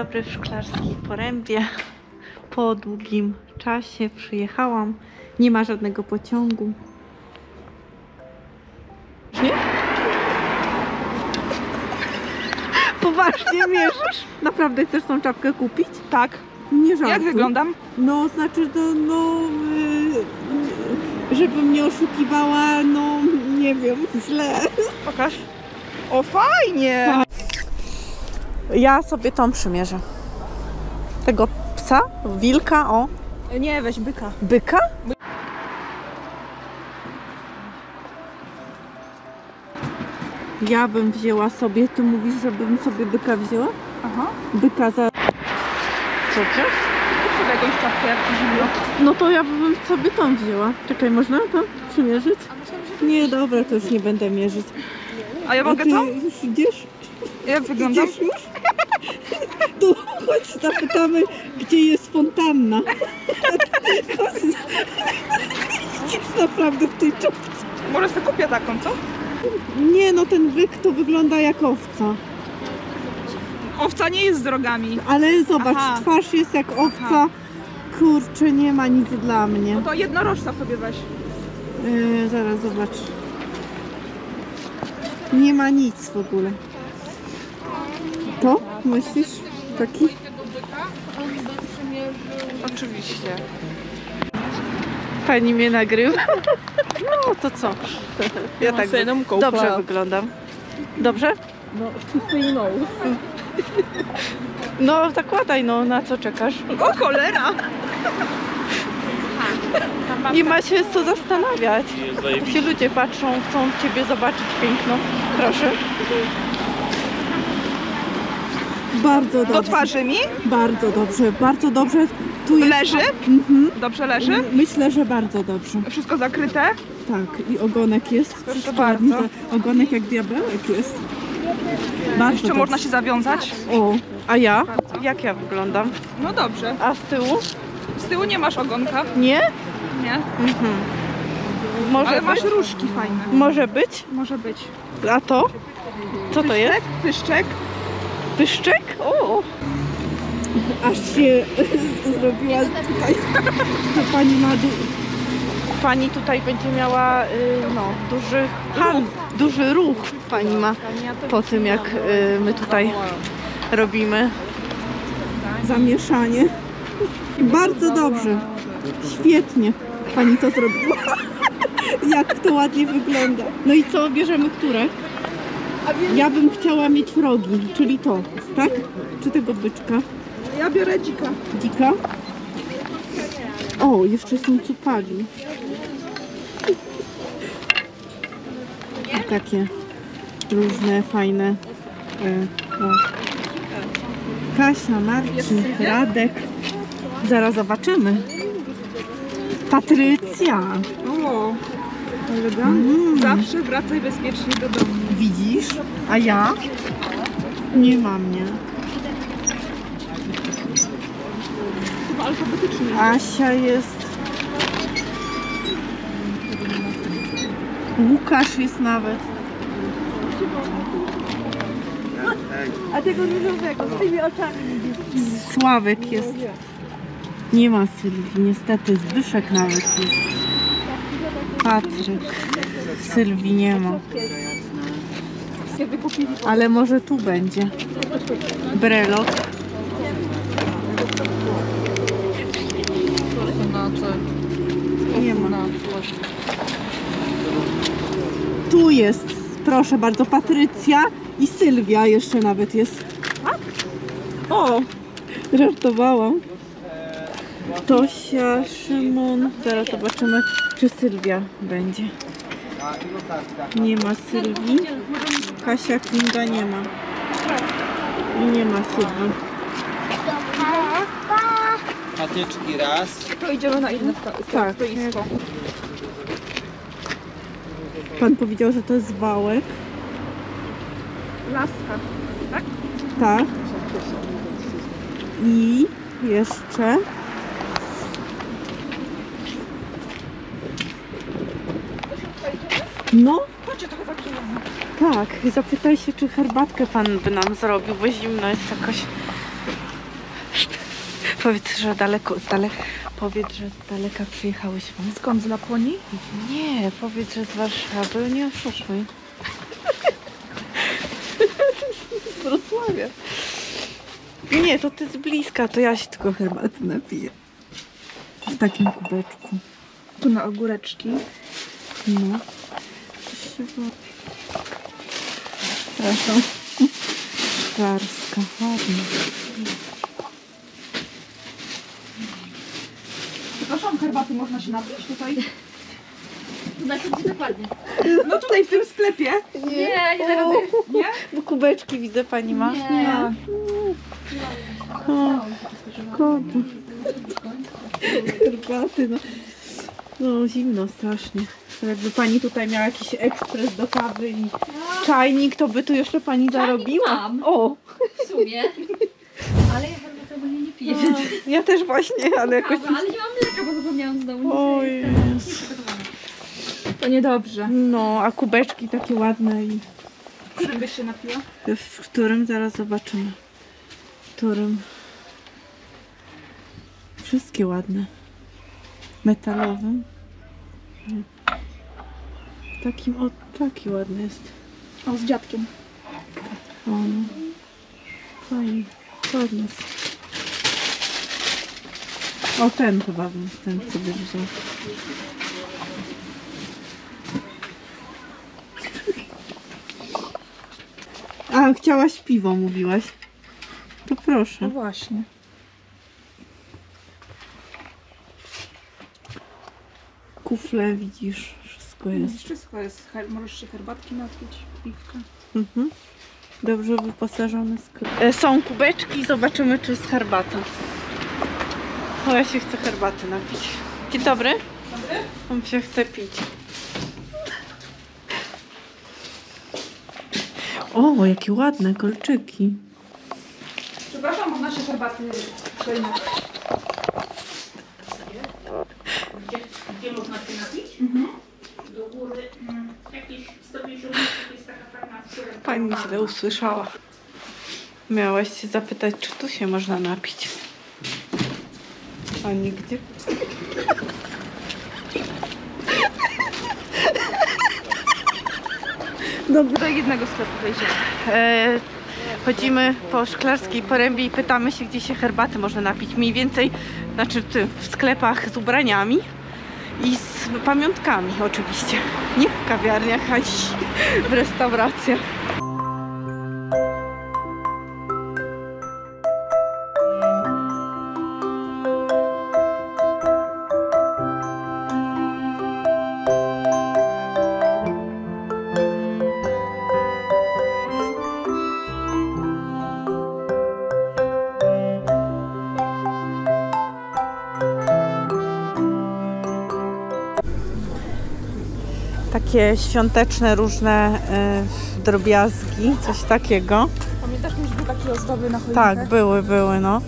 dobry w Szklarskiej Porębie. Po długim czasie przyjechałam. Nie ma żadnego pociągu. Nie? Poważnie mierzysz? Naprawdę chcesz tą czapkę kupić? Tak. Nie żartuj. Jak wyglądam? No, znaczy, żebym nie oszukiwała, no nie wiem, źle. Pokaż. O, fajnie! Ja sobie tą przymierzę. Tego psa, wilka, o. Nie, weź byka. Byka? Ja bym wzięła sobie, ty mówisz, żebym sobie byka wzięła? Aha. Byka za... Co ty? Kup sobie jakąś czapkę, jak ci zimno. No to ja bym sobie tą wzięła. Czekaj, można to przymierzyć? Nie, dobra, to już nie będę mierzyć. A ja mogę ty to? już idziesz? Jak wyglądam? Idziesz już? To chodź zapytamy, gdzie jest fontanna. Chodź, idziesz naprawdę w tej czapce. Może sobie kupię taką, co? Nie, no ten byk to wygląda jak owca. Owca nie jest z drogami. Ale zobacz, Aha. twarz jest jak owca. Aha. Kurczę, nie ma nic dla mnie. No to jednorożca sobie weź. Zaraz zobacz. Nie ma nic w ogóle. To myślisz? Taki? Oczywiście. Pani mnie nagrywa. No to co? Ja tak dobrze wyglądam. Dobrze? No, no. No zakładaj, no na co czekasz? O, cholera! Nie ma się co zastanawiać. Ci ludzie patrzą, chcą ciebie zobaczyć piękno. Proszę. Bardzo dobrze. Do twarzy mi? Bardzo dobrze, bardzo dobrze. Tu jest... Leży? Mhm. Dobrze leży? Myślę, że bardzo dobrze. Wszystko zakryte? Tak, i ogonek jest. Proszę Wszystko bardzo. ładnie ogonek jak diabełek jest. Bardzo Jeszcze dobrze. można się zawiązać? O, a ja? Jak ja wyglądam? No dobrze. A z tyłu? Z tyłu nie masz ogonka? Nie? Nie. Mhm. Może Ale być? masz różki fajne. Może być? Może być. A to? Co to jest? Pyszczek? Pyszczek? O! Aż się zrobiła tutaj. To pani ma... Pani tutaj będzie miała no, duży ruch pani ma po tym, jak my tutaj robimy zamieszanie. Bardzo dobrze. Świetnie pani to zrobiła. Jak to ładnie wygląda. No i co, bierzemy które? Ja bym chciała mieć rogi, czyli to, tak? Czy tego byczka? Ja biorę dzika. Dzika? O, jeszcze są cupagi. I takie różne, fajne. O. Kasia, Marcin, Radek. Zaraz zobaczymy. Patrycja. O, elegancko. Zawsze wracaj bezpiecznie do domu. Widzisz? A ja? Nie ma mnie. Chyba alfabetycznie. Asia jest. Łukasz jest nawet. A tego różowego, z tymi oczami. Sławek jest. Nie ma Sylwii, niestety. Zbyszek nawet jest. Patryk. Sylwii nie ma. Ale może tu będzie. Brelot. Nie ma. Tu jest, proszę bardzo, Patrycja i Sylwia jeszcze nawet jest. O, żartowałam. Tosia, Szymon. Zaraz zobaczymy, czy Sylwia będzie. Nie ma Sylwii. Kasia, Kinga nie ma. I nie ma Sylwii. Patyczki raz. To idziemy na inne Tak. stoisko. Pan powiedział, że to jest wałek. Laska, tak? Tak. I jeszcze... No, Chodźcie trochę zakryjemy. tak. Zapytaj się, czy herbatkę pan by nam zrobił, bo zimno jest jakoś. Powiedz, że powiedz, że z daleka przyjechałyśmy. Skąd, z Laponii? Nie, powiedz, że z Warszawy, nie oszukuj. Z Wrocławia. Nie, to ty z bliska, to ja się tylko herbaty napiję. W takim kubeczku. Tu na ogóreczki. No. Przepraszam. Szklarska, ładnie. Przepraszam, herbaty można się napić tutaj? Znaczy, gdzie dokładnie? No tutaj w tym sklepie. Nie, nie da rady. Nie? Bo kubeczki widzę pani ma. Nie. O, szkoda. Herbaty, no. No zimno strasznie. Jakby pani tutaj miała jakiś ekspres do kawy i czajnik, to by tu jeszcze pani zarobiła. mam. O! W sumie. Ale ja herbatę ogólnie nie piję. No, ja też właśnie, ale jakoś... Ale nie mam mleka, bo zapomniałam z domu. Oj, Jestem Jezu. To niedobrze. No, a kubeczki takie ładne i... W którym byś się napiła? W którym? Zaraz zobaczymy. W którym? Wszystkie ładne. Metalowym. Takim, o, taki ładny jest. O, z dziadkiem. O, no. Fajnie. Ładny jest. O, ten chyba bym, ten sobie wziął. A, chciałaś piwo, mówiłaś. To No proszę. właśnie. Kufle, widzisz, wszystko jest. Wszystko jest. Możesz się herbatki napić, piwka. Mhm. Dobrze wyposażony sklep. Są kubeczki, zobaczymy, czy jest herbata. O, ja się chcę herbaty napić. Dzień dobry. Dobry? On się chce pić. O, jakie ładne kolczyki. Przepraszam, można się herbaty tutaj napić. Gdzie można się napić? Do góry jakieś 150 metrów jest taka farmacja. Pani źle usłyszała. Miałaś się zapytać, czy tu się można napić. A nigdzie. Dobra. Do jednego sklepu wejdziemy. Chodzimy po Szklarskiej Porębie i pytamy się, gdzie się herbaty można napić. Mniej więcej, znaczy w sklepach z ubraniami i z pamiątkami oczywiście. Nie w kawiarniach, ani w restauracjach. Takie świąteczne różne drobiazgi, coś takiego. Pamiętasz, już były takie ozdoby na choinkę? Tak, były, no.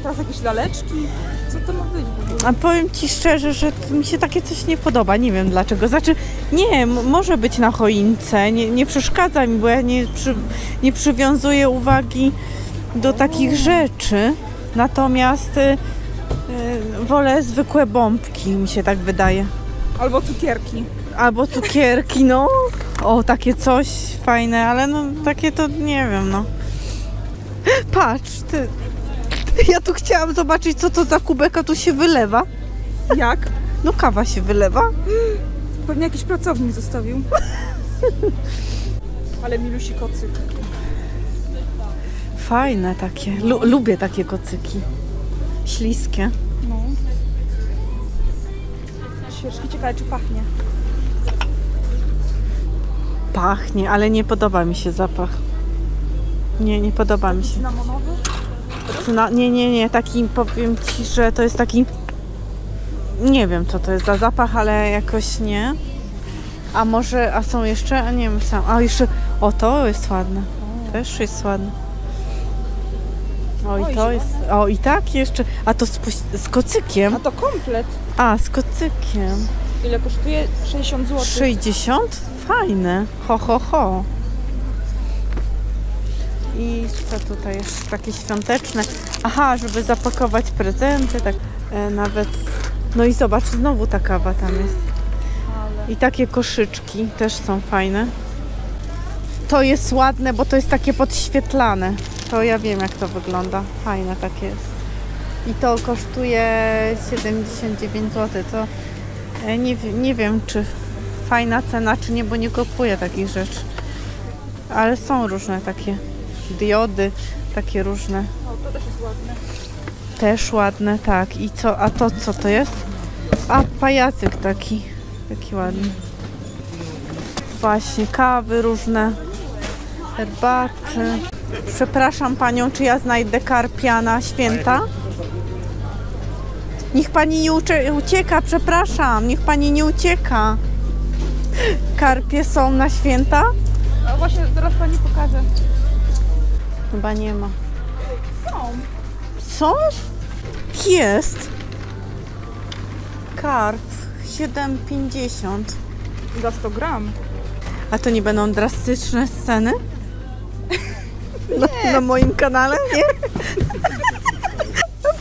Teraz jakieś laleczki? Co to ma być w ogóle? A powiem Ci szczerze, że mi się takie coś nie podoba, nie wiem dlaczego. Znaczy, nie, może być na choince, nie przeszkadza mi, bo ja nie przywiązuję uwagi do takich rzeczy. Natomiast wolę zwykłe bombki, mi się tak wydaje. Albo cukierki. Albo cukierki, no. O, takie coś fajne, ale no takie to nie wiem, no. Patrz, ty. Ja tu chciałam zobaczyć, co to za kubek, a tu się wylewa. Jak? No kawa się wylewa. Pewnie jakiś pracownik zostawił. Ale milusi kocyk. Fajne takie. Lubię takie kocyki. Śliskie. No. Świeczki, ciekawe czy pachnie. Pachnie, ale nie podoba mi się zapach. Nie podoba mi się. Cynamonowy? Nie. Taki, powiem Ci, że to jest taki... Nie wiem, co to jest za zapach, ale jakoś nie. A może, a są jeszcze? A nie wiem, sam. A jeszcze, o to jest ładne. Też jest ładne. O i to jest, o i tak jeszcze, a to z kocykiem. A to komplet. A, z kocykiem. Ile kosztuje? 60 zł. 60? Fajne. Ho. I co tutaj jeszcze takie świąteczne? Aha, żeby zapakować prezenty, tak nawet. No i zobacz, znowu ta kawa tam jest. I takie koszyczki też są fajne. To jest ładne, bo to jest takie podświetlane. To ja wiem, jak to wygląda. Fajne takie jest. I to kosztuje 79 zł. To nie wiem, czy fajna cena, czy nie, bo nie kupuję takich rzeczy. Ale są różne takie diody, takie różne. O, to też jest ładne. Też ładne, tak. I co? A to co to jest? A, pajacyk taki. Taki ładny. Właśnie, kawy różne. Herbaty. Przepraszam panią, czy ja znajdę karpia na święta? Niech pani nie ucieka, przepraszam. Niech pani nie ucieka. Karpie są na święta? A właśnie zaraz pani pokażę. Chyba nie ma. Są. Co? Jest. Karp 7,50. Za 100 gram. A to nie będą drastyczne sceny? Na moim kanale? Nie?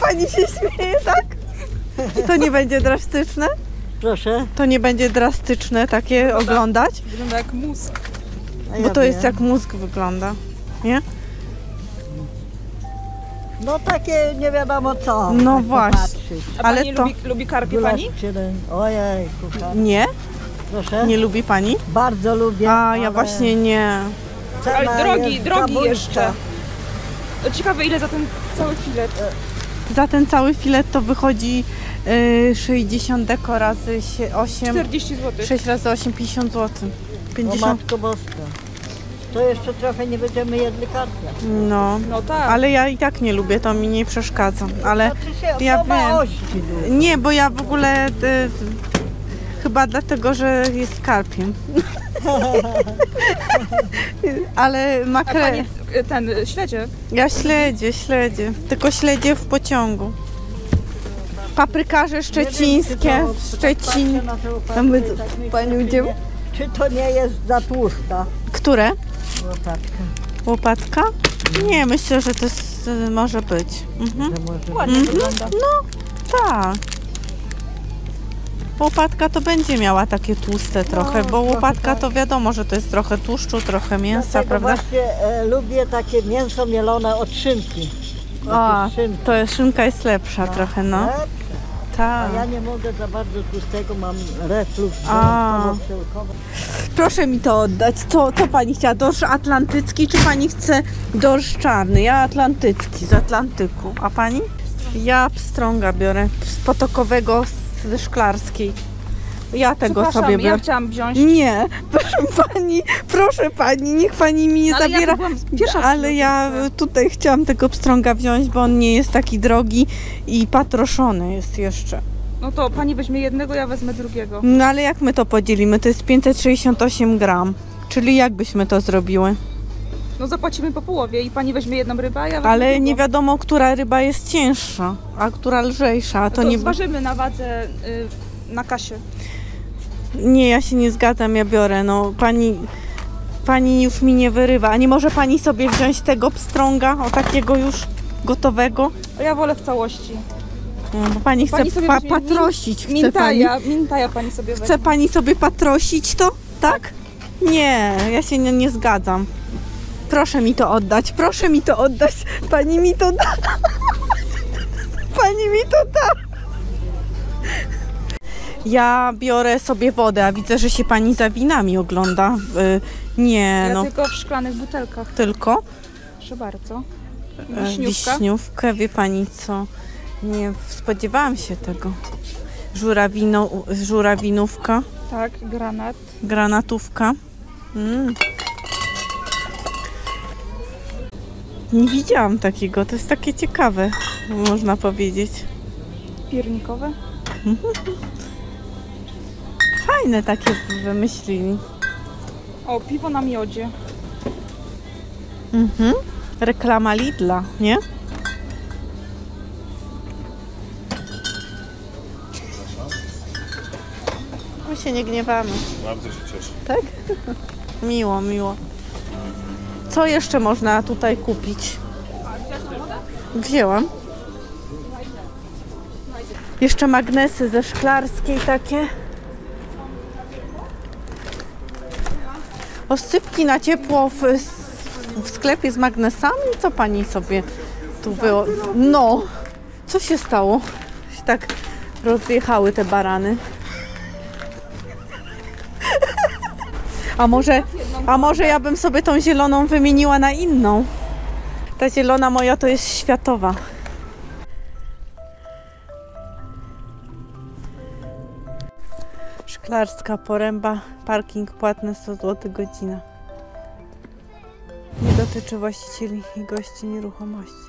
Pani się śmieje, tak? To nie będzie drastyczne? Proszę. To nie będzie drastyczne takie oglądać? Wygląda jak mózg. Bo to jest jak mózg wygląda. Nie? No takie nie wiadomo co. No jak właśnie. popatrzeć. A Ale pani to- lubi karpie Gulasz pani? psiedem. Ojej, kocham. Nie? Proszę. Nie lubi pani? Bardzo lubię. A, ja ale właśnie nie. cena Ale drogi jest zabójcza. jeszcze. To ciekawe, ile za ten cały filet. Za ten cały filet to wychodzi 60 deko razy 8. 40 zł. 6 razy 8, 50 zł. O 50. Matko Boska. To jeszcze trochę nie będziemy jedli karpia. No. No tak. Ale ja i tak nie lubię, to mi nie przeszkadza. Ale Znaczy się ja to ma wiem. ości dużo. nie, bo ja w ogóle chyba dlatego, że jest karpiem. Ale A makrel. pani ten śledzie? Ja śledzie. Tylko śledzie w pociągu. Paprykarze szczecińskie, Nie wiem, czy to- Szczecin. patrzę na tę łopatkę Tam my i tak myślę, panią idziemy? Czy to nie jest za tłusta Które? łopatka? Łopatka? Nie, myślę, że to jest, może być. Mhm. Że może Ładnie wygląda. Tak. Łopatka to będzie miała takie tłuste trochę, bo trochę łopatka tak. to wiadomo, że to jest trochę tłuszczu, trochę mięsa, Dlatego prawda? właśnie lubię takie mięso mielone od szynki. A, Takie szynki. to jest, szynka jest lepsza trochę, no. Tak? Tak. A ja nie mogę za bardzo tłustego, mam reflux A. żołądkowo-przełykowy. Proszę mi to oddać. Co pani chciała? Dorsz atlantycki, czy pani chce dorsz czarny? Ja atlantycki, z Atlantyku. A pani? Ja pstrąga biorę, z potokowego, ze szklarskiej. Ja tego Przepraszam, sobie ja biorę. chciałam wziąć. Nie, proszę pani, niech pani mi nie Ale ja zabiera. to byłam pierwsza, Ale ja tutaj chciałam tego pstrąga wziąć, bo on nie jest taki drogi i patroszony jest jeszcze. No to pani weźmie jednego, ja wezmę drugiego. No ale jak my to podzielimy? To jest 568 gram. Czyli jak byśmy to zrobiły? No zapłacimy po połowie i pani weźmie jedną rybę, a ja wezmę Ale drugą. nie wiadomo, która ryba jest cięższa, a która lżejsza. A To to nie. zważymy na wadze na kasie. Nie, ja się nie zgadzam, ja biorę. No pani już mi nie wyrywa. A nie może pani sobie wziąć tego pstrąga, o takiego już gotowego? A ja wolę w całości. No, bo pani chce Pani sobie weźmie patrosić. Chce pani, Mintaja pani sobie weźmie. chce pani sobie patrosić to? Tak? Nie, ja się nie zgadzam. Proszę mi to oddać, proszę mi to oddać. Pani mi to da. Pani mi to da. Ja biorę sobie wodę, a widzę, że się pani za winami ogląda. Nie, Ja no tylko w szklanych butelkach. tylko Proszę bardzo. wiśniówka. Wiśniówkę, wie pani co? Nie spodziewałam się tego. Żurawinówka, Tak, granat. granatówka. Nie widziałam takiego, to jest takie ciekawe, można powiedzieć. Piernikowe. Fajne takie wymyślili. O, piwo na miodzie. Reklama Lidla, nie? My się nie gniewamy. Bardzo się cieszę. Tak? Miło, miło. Co jeszcze można tutaj kupić? Wzięłam. Jeszcze magnesy ze szklarskiej takie. Oscypki na ciepło w sklepie z magnesami? Co pani sobie tu było? No, co się stało? Się tak rozjechały te barany. A może ja bym sobie tą zieloną wymieniła na inną? Ta zielona moja to jest światowa. Szklarska Poręba, parking płatny 100 zł godzina. Nie dotyczy właścicieli i gości nieruchomości.